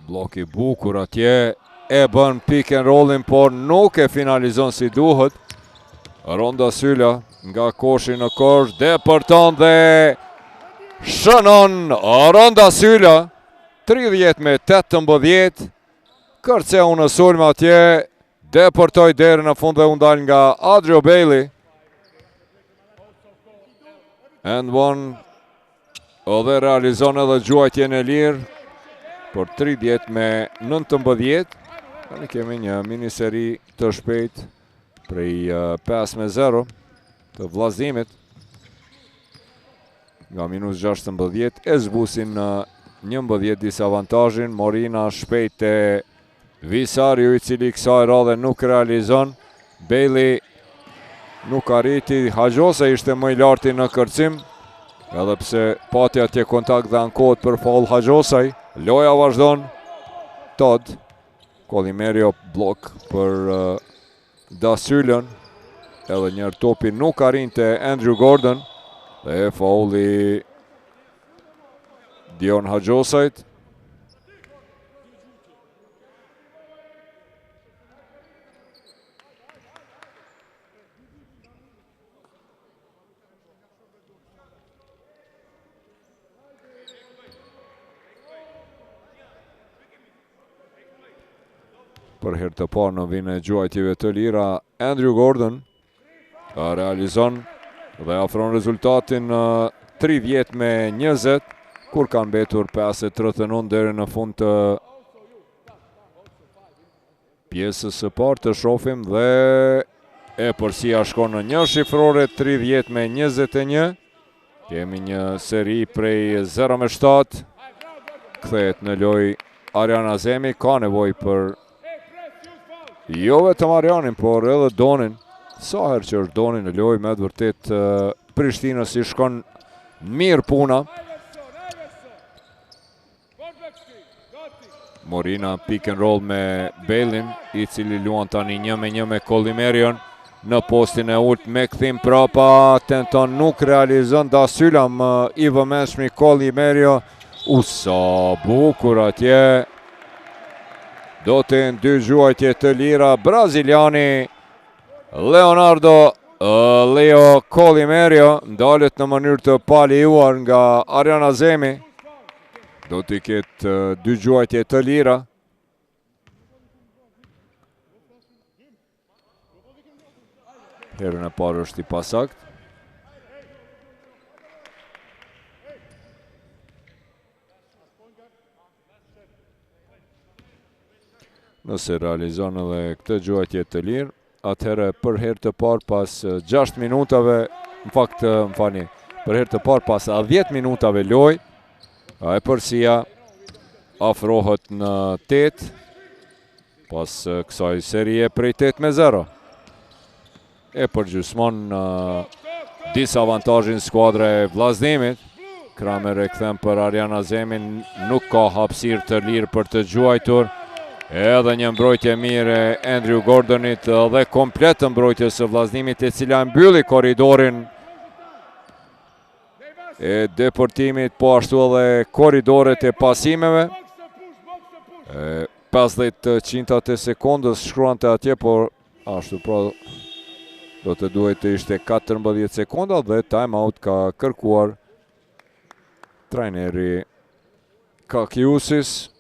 bloki bukur atje, e bën pick and rollin, por nuk e finalizon si duhet. Ronda Sylla nga koshi në kosh, depërton dhe shënon Ronda Sylla, 30-18. Kërceu në sulm atje, depërtoi deri në fund dhe u ndal nga Adrio Bailey. And one, dhe realizon edhe gjuajtjen e lirë për 30-19. Ne kemi një miniseri të shpejt prej 5-0 të vllazimit. Nga minus 16 e zbusin në 11 disavantazhin. Morina shpejt e Visariu, i cili kësaj radhe nuk realizon. Bailey nuk arriti, Haxhosa ishte më i larti në kërcim, edhe pse pati atje kontakt dhe ankohet për faul Haxhosaj. Loja vazhdon. Todd Kolimerio blok për Dasylën, edhe njërë topi nuk arrinte Andrew Gordon, dhe fauli Dion Haxhosajt. Për herë të parë në vijnë e gjuajtjeve të lira, Andrew Gordon realizon dhe afron rezultatin 30-20, kur kanë mbetur 5:39 deri në fund të pjesës së parë. Të shohim dhe e përsia shkon në një shifrore 30-21. Kemi një seri prej 0-7. Kthehet në lojë Arjan Azemi, ka nevojë për jo vetëm Arjanin, por edhe Donin. Sa herë që është Doni në lojë, me të vërtet Prishtinës i shkon mirë puna. Morina pick and roll me Bailin, i cili luan tani 1-1 me Kolimerion. Në postin e ult me kthim prapa, tenton, nuk realizon. Dasylam i vëmendshmi Kolimerio. Sa bukur atje. Do të jenë dy gjuajtje të lira. Braziliani Leonardo Leo Kolimerio ndalet në mënyrë të palijuar nga Arjan Azemi. Do të ketë dy gjuajtje të lira. Herën e parë është i pasakt. Nëse realizon edhe këtë gjuajtje të lirë, atëherë për herë të parë pas 6 minutave, për herë të parë pas 10 minutave loj, e përsia afrohet në 8, pas kësaj serie prej 8-0. E përgjysmon disavantazhin skuadra e vllazimit. Kramer e kthen për Arjan Azemin, nuk ka hapësirë të lirë për të gjuajtur. Edhe një mbrojtje mirë e Andrew Gordonit dhe komplet mbrojtje së vllazimit, e cila mbylli korridorin e deportimit, po ashtu edhe korridoret e pasimeve. 50 e sekondës shkruante atje, por ashtu pra do të duhet të ishte 14 sekonda dhe time out ka kërkuar trajneri Kakiusis.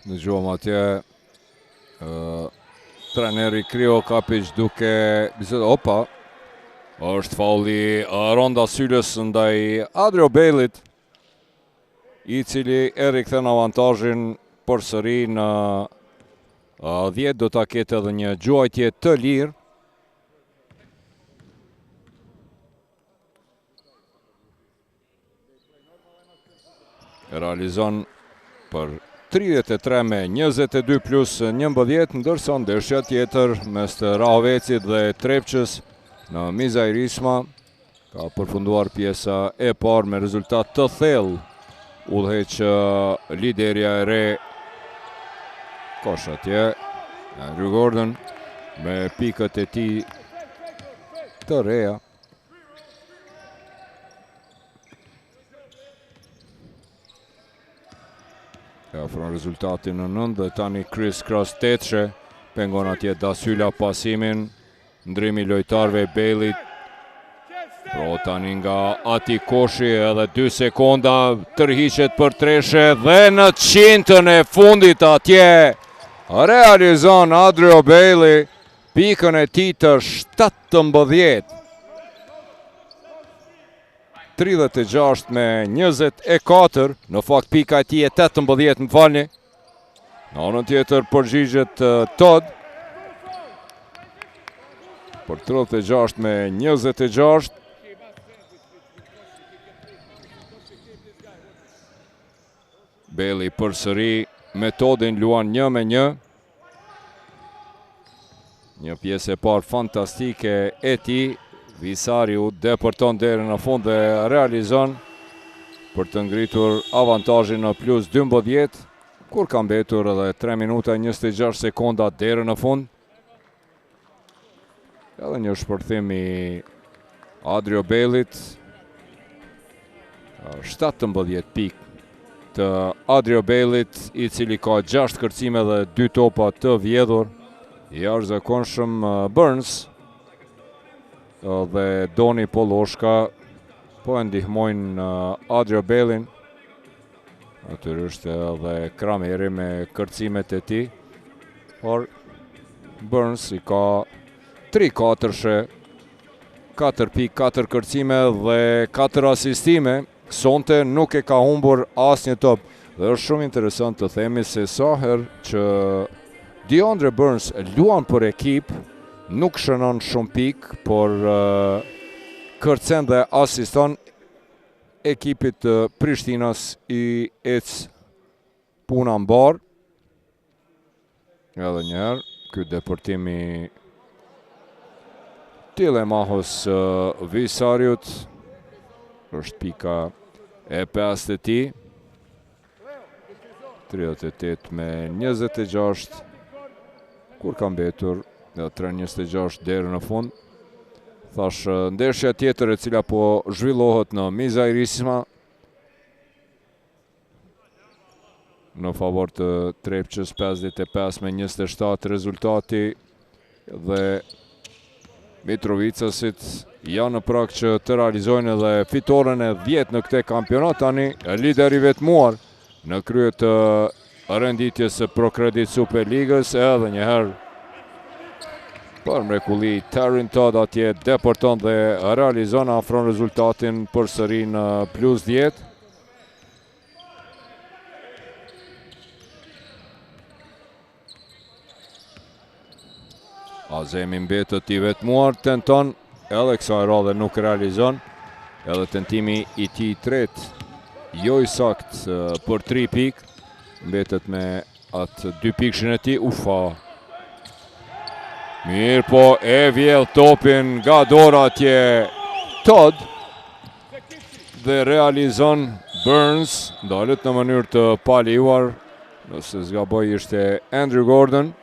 Në gjuhëm atje trajneri Krio Kapic duke opa, është fauli Ronda Sylës ndaj Adrio Bailit, i cili e rikthen avantazhin përsëri në 10 do ta ketë edhe një gjuajtje të lirë. Realizon për 33 me 22 plus 11, ndërsa ndeshja tjetër mes të Rahovecit dhe Trepçës në Mizajrisma ka përfunduar pjesa e parë me rezultat të thellë. Udhëheq liderja e re kosh atje, Andrew Gordon me pikët e tij të reja. Ja afron rezultatin në 9 dhe tani Chris Cross Tetëshe pengon atje Dasyla pasimin, ndrimi lojtarëve Bailey. Pro tani nga Ati Koshi edhe 2 sekonda tërhiqet për Treshe dhe në 100-ën e fundit atje realizon Adrio Bailey pikën e tij të 17. 36 me 24, në fakt pika e tij e 18, më falni. Në anën tjetër përgjigjet Todd për 36 me 26. Bailey përsëri metodin luan 1 me 1. Një pjesë e parë fantastike e tij. Visariu depërton deri në fund dhe realizon për të ngritur avantazhin në plus 12, kur ka mbetur edhe 3 minuta 26 sekonda deri në fund. Edhe një shpërthim i Adrio Baileyt, 17 pikë të Adrio Baileyt, i cili ka 6 kërcime dhe 2 topa të vjedhur. I jashtëzakonshëm Burns dhe Doni Poloshka po e ndihmojnë Adrio Bailey. Natyrisht edhe Krameri me kërcimet e tij, por Burns i ka 3 katërshe, 4 pikë, 4 kërcime dhe 4 asistime. Sonte nuk e ka humbur asnjë top. Dhe është shumë interesant të themi se sa herë që DeAndre Burns luan për ekip, nuk shënon shumë pikë, por kërcen dhe asiston. Ekipit Prishtinas i ec puna mbar. Edhe njerë, ky deportimi Telemahos Visariut është pika e 5 e tij. 38 me 26, kur ka mbetur në 3-26 deri në fund. Thash, ndeshja tjetër e cila po zhvillohet në Mizajrisma në favor të Trepçës, 55 me 27 rezultati, dhe Mitrovicasit janë në prag që të realizojnë edhe fitoren e 10 në këtë kampionat. Tani lideri vetmuar në krye të renditjes së Procredit Superligës, edhe njëherë për mrekulli Tarin Todd atje deporton dhe realizon, afron rezultatin përsëri në plus 10. Azemi mbetët i vetmuar, tenton, edhe kësaj radhe nuk realizon. Edhe tentimi i tij i tretë jo i sakt për 3 pikë, mbetet me atë 2 pikshin e tij. Ufa. Mirë po e vjell topin nga dora atje Todd dhe realizon Burns, dalet në mënyrë të paliuar, nëse zgaboj ishte Andrew Gordon.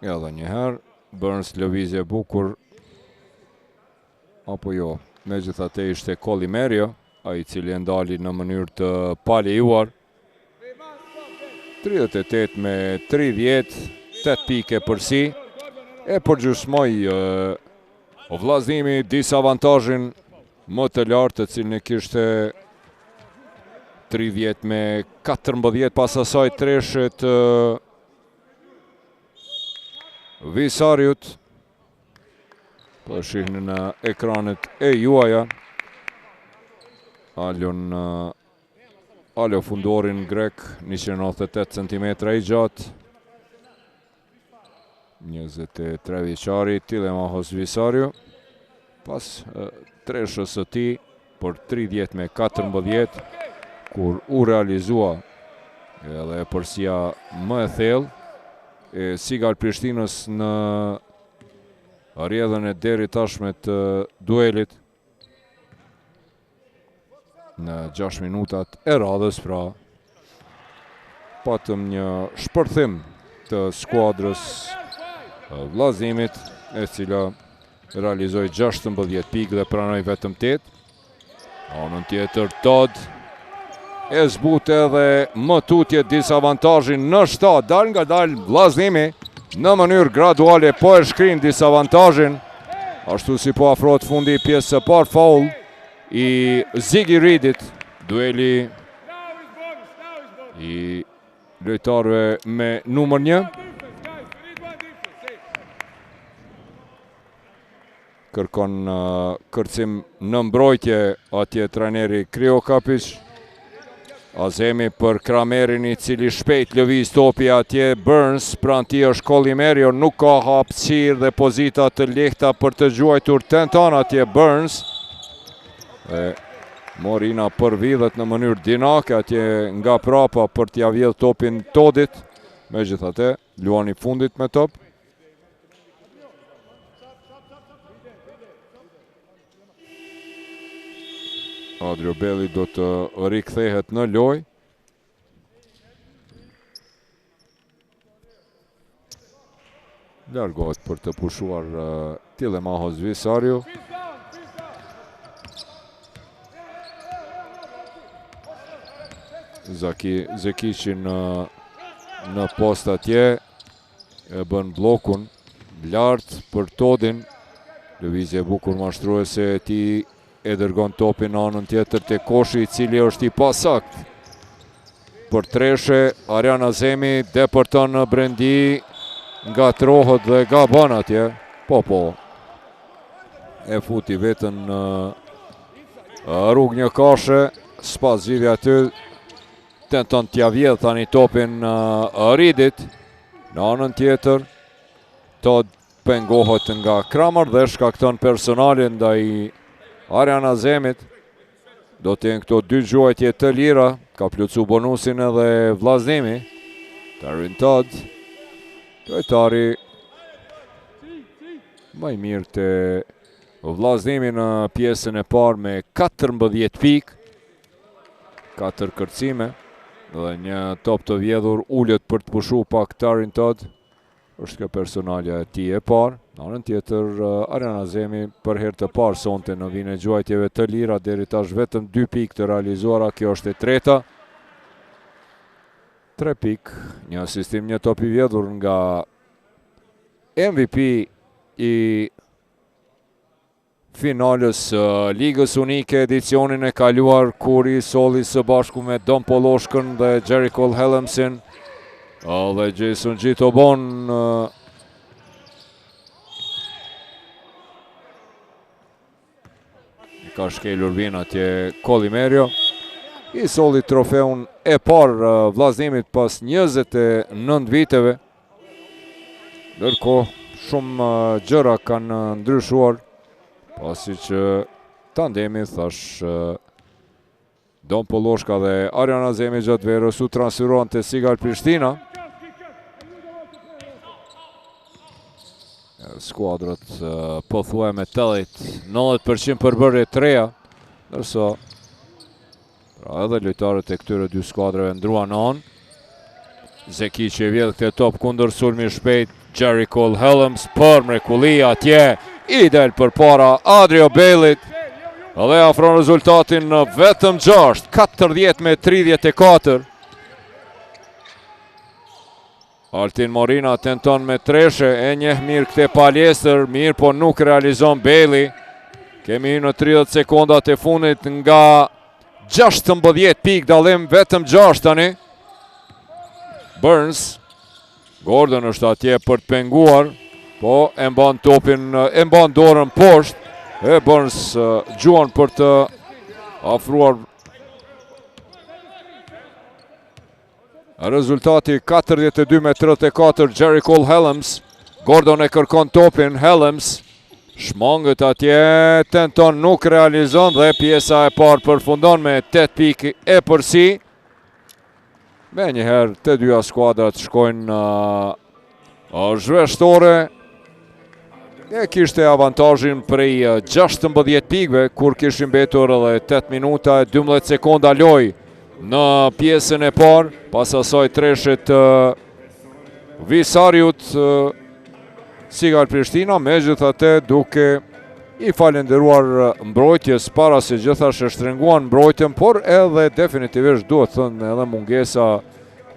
Edhe njëherë, Burns lëvizje bukur, apo jo, megjithatë ishte Colimerio, ai i cili e ndali në mënyrë të paliuar. 38 me 30, 8 pike përsi, e përgjysmoj vllazënimi disavantazhin më të lartë, të cilin e kishte 30 me 14 pas asaj Treshet Visariut. Po shihni në ekranet e juaja, Alon Alo fundorin grek, 198 cm i gjatë. 23 vjeçari Tilemahos Visariu. Pas treshës së tij për 30-14, kur u realizua edhe përsia më e thellë e Sigal Prishtinës në rrjedhën e deri tashme të duelit në 6 minutat e radhës, pra patëm një shpërthim të skuadrës Vllazimit, e cila realizoi 16 pikë dhe pranoi vetëm 8. Anën tjetër Todd e zbut edhe më tutje disavantazhin në 7, dal nga dal Vllazimi në mënyrë graduale po e shkrin disavantazhin, ashtu si po afrohet fundi i pjesës së parë, faul i Ziggy Reedit, dueli i lojtarëve me numër 1. Kërkon kërcim në mbrojtje atje trajneri Krio Kapic. Azemi për Kramerin, i cili shpejt lëviz topi atje. Burns, pranë tij është Kollimerio, nuk ka hapësirë dhe pozita të lehta për të gjuajtur, tenton atje Burns. Dhe Morina përvidhet në mënyrë dinake atje nga prapa për t'ia vjedh topin Todit. Megjithatë, luani fundit me top. Adrio Belli do të rikthehet në lojë. Largohet për të pushuar Tilemahos Visariu. Zekici në post atje e bën blokun lart për Todin. Lëvizje bukur mashtruese e tij e dërgon topin anën tjetër te Koshi, i cili është i pasakt për treshe. Arjan Azemi depërton në brendi, ngatrohet dhe gabon atje. Po. E futi vetën në rrugë një kashe, s'pas zgjidhja aty, tenton t'ia vjedh tani topin Reedit. Në anën tjetër, Todd pengohet nga Kramer dhe shkakton personalin ndaj Arjan Azemit. Do të jenë këto 2 gjuajtje të lira, ka plotsu bonusin edhe Vllazimi. Tarin Todd, lojtari më i mirë të Vllazimi në pjesën e parë me 14 pikë, 4 kërcime dhe një top të vjedhur. Ulet për të pushu pak Tarin Todd, është kjo personalja e tij e parë. Në anën tjetër, Arjan Azemi për herë të parë sonte në vijën e gjuajtjeve të lira, deri tash vetëm 2 pikë të realizuara, kjo është e treta. 3 pikë, një asistim, një top i vjedhur nga MVP i finalës Ligës Unike edicionin e kaluar, kur i solli së bashku me Don Poloshkën dhe Jerry Cole Hellemsin dhe Jason Gjitobon. Ka shkelur vin atje Kollimerio. I solli trofeun e parë Vllazimit pas 29 viteve. Ndërkohë, shumë gjëra kanë ndryshuar, pasi që tandemi, thash, Don Poloshka dhe Arjan Azemi gjatë verës u transferuan te Sigal Prishtina. Skuadrat pothuaj me 80-90% përbërje të reja, ndërsa edhe lojtarët e këtyre 2 skuadrave ndruan anë. Zekici e vjedh këtë top kundër sulmi shpejt. Jerry Cole Hellems për mrekulli atje, i del përpara Adrio Bellit dhe afron rezultatin në vetëm 6, 40-34. Altin Morina tenton me treshe, e njeh mirë këte palestër, mirë po nuk realizon Belli. Kemi në 30 sekondat e fundit nga 16 pikë dallim, vetëm 6 tani. Burns, Gordon është atje për të penguar, po e mban topin, e mban dorën poshtë, e Burns gjuan për të afruar Rezultati 42-34, Jerry Cole Helms. Gordon e kërkon topin, Helms. Shmangët atje, tenton, nuk realizon dhe pjesa e parë përfundon me 8 pikë e përsi. Me njëherë të dyja skuadrat shkojnë zhveshtore. E kishte avantazhin prej 16 pikëve kur kishin mbetur edhe 8 minuta e 12 sekonda lojë në pjesën e parë, pas asaj treshit Visariut Sigal Prishtina, megjithatë duke i falenderuar mbrojtjes para se gjithashtu e shtrenguan mbrojtjen, por edhe definitivisht duhet thënë edhe mungesa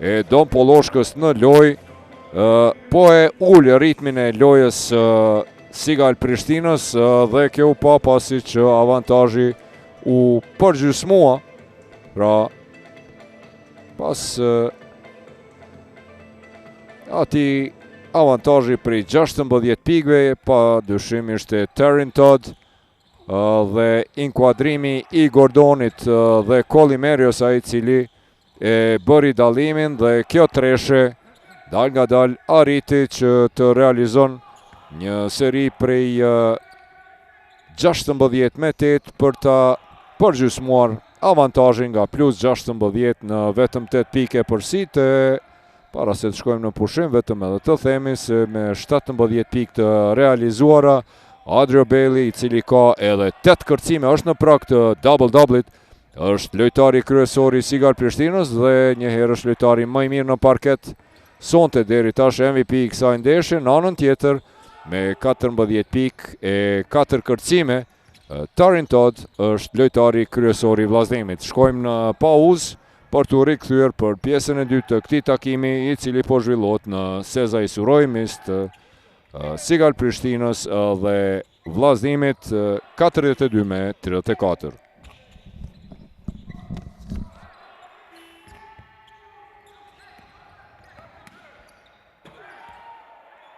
e Don Poloshkës në lojë, po e ul ritmin e lojës Sigal Prishtinës dhe kjo u pa pasi që avantazhi u përgjysmua, pra pas ati avantazhi prej 16 pikëve, pa dyshim ishte Terrin Todd dhe inkuadrimi i Gordonit dhe Kolimerios, ai i cili e bëri dallimin dhe kjo treshe dal nga dal arriti që të realizon një seri prej 16-8 për ta përgjysmuar avantazhin nga plus 16 në vetëm 8 pike përsit. Para se të shkojmë në pushim, vetëm edhe të themi se me 17 pikë të realizuara, Adrio Bailey, i cili ka edhe 8 kërcime, është në prag të double-doublit, është lojtari kryesor i Sigal Prishtinës dhe njëherë është lojtari më i mirë në parket. Sonte deri tash MVP i kësaj ndeshje, në anën tjetër me 14 pikë e 4 kërcime, Terrin Todd është lojtari kryesor i vllaznemit. Shkojmë në pauzë për të rikthyer për pjesën e dytë të këtij takimi, i cili po zhvillohet në Sezai Suroj, mes Sigal Prishtinës dhe vllaznemit 42-34.